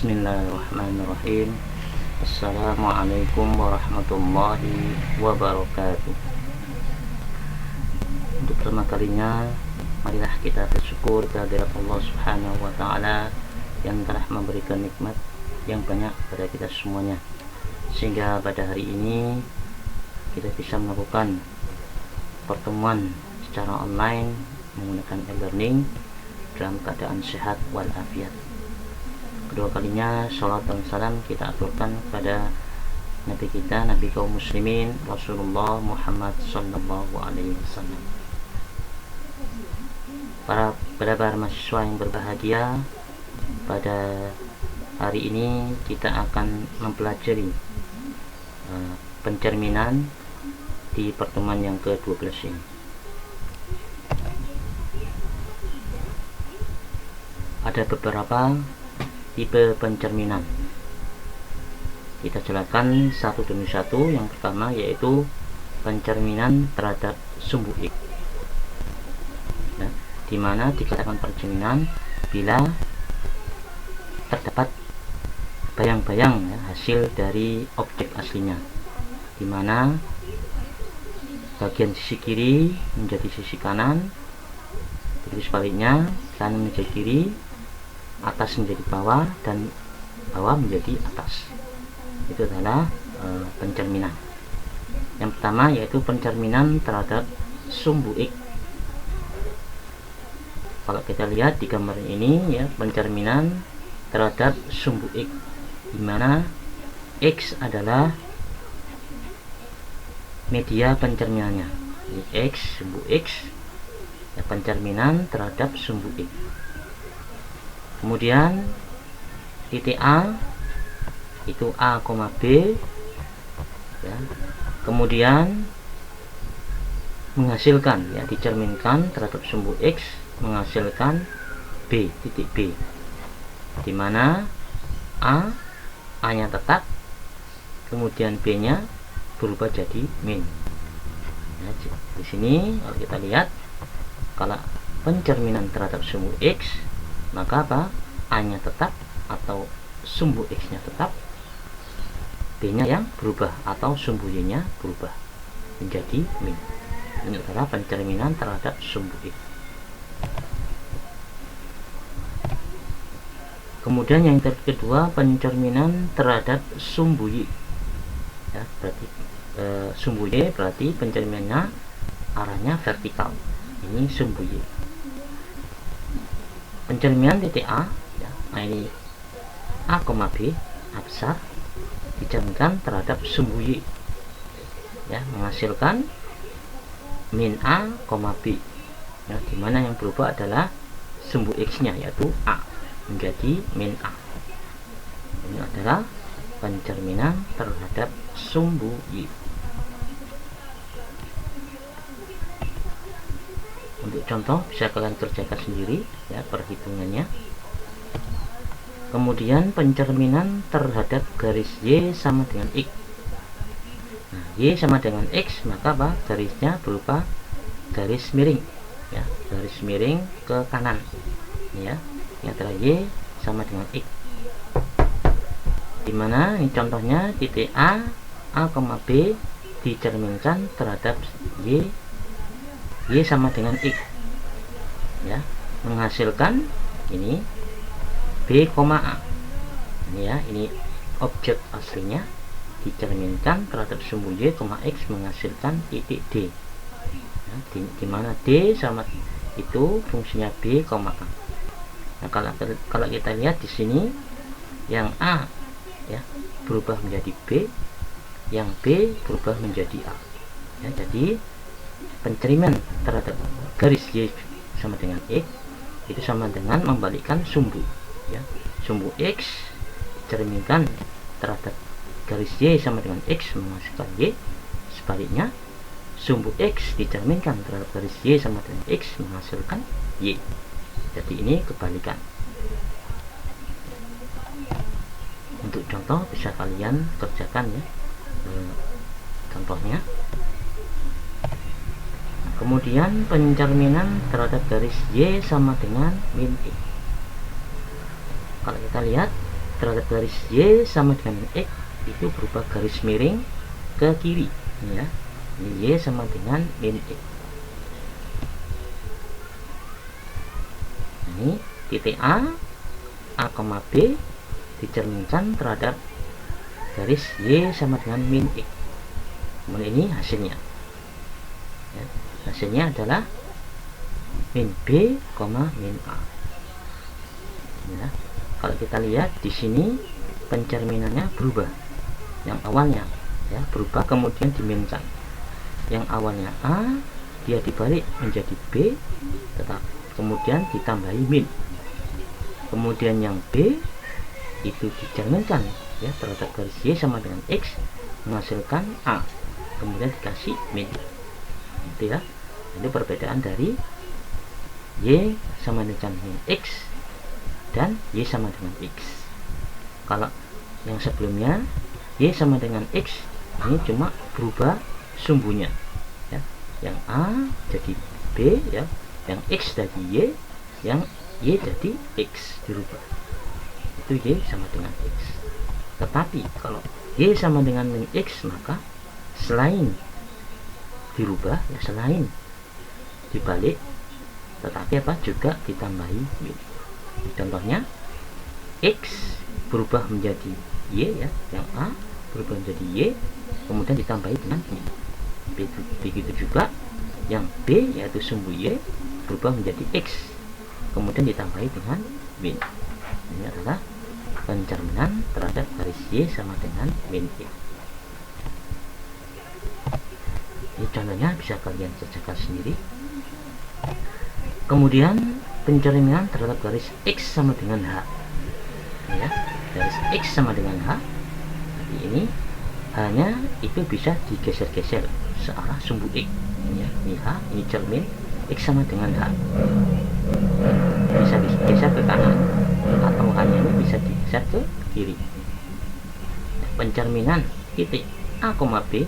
Bismillahirrahmanirrahim. Assalamualaikum warahmatullahi wabarakatuh. Untuk pertama kalinya, marilah kita bersyukur kehadirat Allah Subhanahu wa Ta'ala yang telah memberikan nikmat yang banyak pada kita semuanya, sehingga pada hari ini kita bisa melakukan pertemuan secara online menggunakan e-learning dalam keadaan sehat walafiat. Kedua kalinya salat dan salam kita aturkan kepada Nabi kita, Nabi kaum muslimin, Rasulullah Muhammad sallallahu alaihi wasallam. Para mahasiswa yang berbahagia, pada hari ini kita akan mempelajari pencerminan di pertemuan yang ke-12 ini. Ada beberapa tipe pencerminan. Kita jelaskan satu demi satu. Yang pertama yaitu pencerminan terhadap sumbu X, nah, di mana dikatakan pencerminan bila terdapat bayang-bayang hasil dari objek aslinya, di mana bagian sisi kiri menjadi sisi kanan, begitu sebaliknya kanan menjadi kiri, atas menjadi bawah, dan bawah menjadi atas. Itu adalah pencerminan. Yang pertama yaitu pencerminan terhadap sumbu X. Kalau kita lihat di gambar ini ya, pencerminan terhadap sumbu X, di mana X adalah media pencerminannya. Ini X, sumbu X ya, pencerminan terhadap sumbu X. Kemudian titik A itu A, B ya. Kemudian menghasilkan ya, dicerminkan terhadap sumbu X menghasilkan B, titik B, di mana A nya tetap, kemudian B nya berubah jadi min ya. Di sini kalau kita lihat, kalau pencerminan terhadap sumbu X, maka apa? A nya tetap atau sumbu X nya tetap, B nya yang berubah atau sumbu Y nya berubah menjadi min. Ini adalah pencerminan terhadap sumbu X. Kemudian yang kedua, pencerminan terhadap sumbu Y ya, berarti sumbu Y berarti pencerminannya arahnya vertikal. Ini sumbu Y. Pencerminan titik A ya, nah ini A, B, A besar, dicerminkan terhadap sumbu Y ya, menghasilkan min A, B ya, dimana yang berubah adalah sumbu X nya yaitu A menjadi min A. Ini adalah pencerminan terhadap sumbu Y. Untuk contoh bisa kalian kerjakan sendiri ya, perhitungannya. Kemudian pencerminan terhadap garis Y sama dengan X. Nah, Y sama dengan X, maka apa? Garisnya berupa garis miring ya, garis miring ke kanan ya. Ini adalah Y sama dengan X. Dimana ini contohnya titik A, B dicerminkan terhadap Y sama dengan X ya, menghasilkan ini B, A. Ini ya, ini objek aslinya dicerminkan terhadap sumbu Y, X menghasilkan titik D ya, dimana D sama itu fungsinya B, A. Nah, kalau kita lihat di sini, yang A ya berubah menjadi B, yang B berubah menjadi A ya. Jadi pencerminan terhadap garis Y sama dengan X itu sama dengan membalikkan sumbu ya. Sumbu X dicerminkan terhadap garis Y sama dengan X menghasilkan Y, sebaliknya sumbu X dicerminkan terhadap garis Y sama dengan X menghasilkan Y. Jadi ini kebalikan. Untuk contoh bisa kalian kerjakan ya, contohnya. Kemudian pencerminan terhadap garis Y sama dengan min X. Kalau kita lihat terhadap garis Y sama dengan X itu berupa garis miring ke kiri, ya. Ini Y sama dengan min X. Ini titik A, B dicerminkan terhadap garis Y sama dengan min X. Kemudian ini hasilnya, ya. Hasilnya adalah min B, min A, ya. Kalau kita lihat di sini pencerminannya berubah. Yang awalnya, ya, berubah kemudian diminkan. Yang awalnya A dia dibalik menjadi B, tetap kemudian ditambahi min. Kemudian yang B itu dicerminkan, ya, terhadap garis Y sama dengan X menghasilkan A, kemudian dikasih min. Itu ya. Ini perbedaan dari Y sama dengan min X dan Y sama dengan X. Kalau yang sebelumnya Y sama dengan X, ini cuma berubah sumbunya, ya. Yang A jadi B, ya. Yang X jadi Y, yang Y jadi X dirubah. Itu Y sama dengan X. Tetapi kalau Y sama dengan min X, maka selain dirubah, ya, selain dibalik, tetapi apa, juga ditambahi min. Contohnya X berubah menjadi Y, ya, yang A berubah menjadi Y, kemudian ditambahi dengan min. Begitu juga yang B, yaitu sumbu Y, berubah menjadi X, kemudian ditambahi dengan min. Ini adalah pencerminan terhadap garis Y sama dengan min X. Ini contohnya bisa kalian kerjakan sendiri. Kemudian pencerminan terhadap garis X sama dengan H, ya. Garis X sama dengan H, jadi ini hanya itu bisa digeser-geser searah sumbu X, ya. Ini H, ini cermin X sama dengan H, bisa digeser ke kanan atau hanya ini bisa digeser ke kiri. Pencerminan titik A, B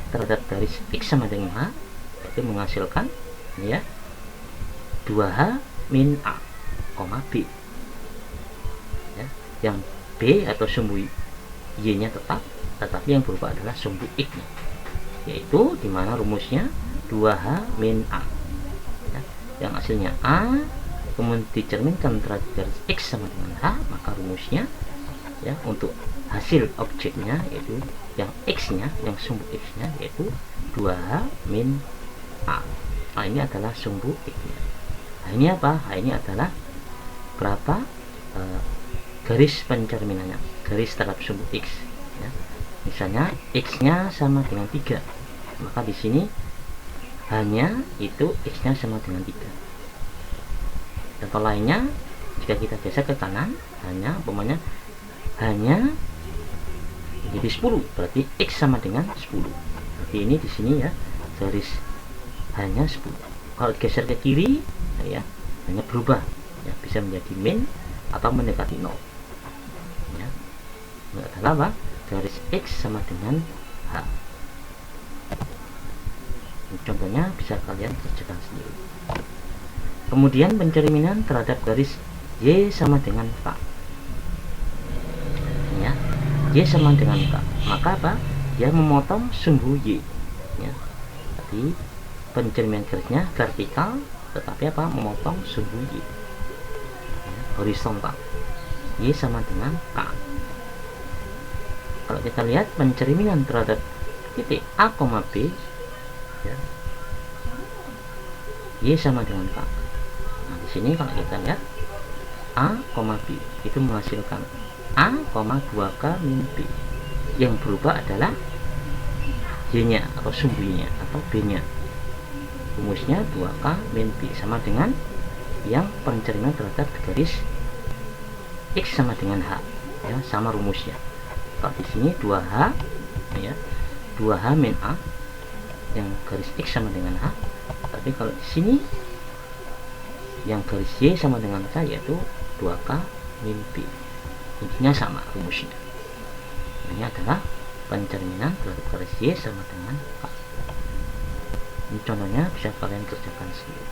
terhadap garis X sama dengan H itu menghasilkan, ya, 2H min A, B, ya. Yang B atau sumbu Y nya tetap, tetapi yang berubah adalah sumbu X nya, yaitu dimana rumusnya 2H min A, ya. Yang hasilnya A kemudian dicerminkan terhadap garis X sama dengan H, maka rumusnya, ya, untuk hasil objeknya yaitu yang X nya, yang sumbu X nya yaitu 2H min A. Nah, ini adalah sumbu X nya. Nah, ini apa? Nah, ini adalah berapa garis pencerminannya, garis terhadap sumbu X, ya. Misalnya X nya sama dengan 3, maka di sini hanya itu X nya sama dengan 3. Contoh lainnya, jika kita geser ke kanan, hanya umpamanya hanya jadi 10, berarti X sama dengan 10. Berarti ini di sini, ya, garis hanya 10. Kalau geser ke kiri, ya, hanya berubah, ya, bisa menjadi min atau mendekati 0, ya. Ini adalah apa? Garis X sama dengan H. Ini contohnya bisa kalian kerjakan sendiri. Kemudian pencerminan terhadap garis Y sama dengan K, ya. Y sama dengan K, maka apa? Dia memotong sumbu Y, ya. Tadi pencerminan garisnya vertikal, tetapi apa? Memotong sumbu Y, ya, horizontal. Y sama dengan K. Kalau kita lihat pencerminan terhadap titik A, B, ya, Y sama dengan K. Nah, di sini kalau kita lihat A, B itu menghasilkan A, 2K min B. Yang berubah adalah Y nya atau sumbu Y nya atau B nya. Rumusnya 2K min B sama dengan yang pencerminan terhadap garis X sama dengan H, ya, sama rumusnya. Kalau di sini 2H, ya, 2H min A yang garis X sama dengan H, tapi kalau di sini yang garis Y sama dengan K yaitu 2K min B. Intinya sama rumusnya. Ini adalah pencerminan terhadap garis Y sama dengan K. Ini contohnya bisa kalian kerjakan sendiri.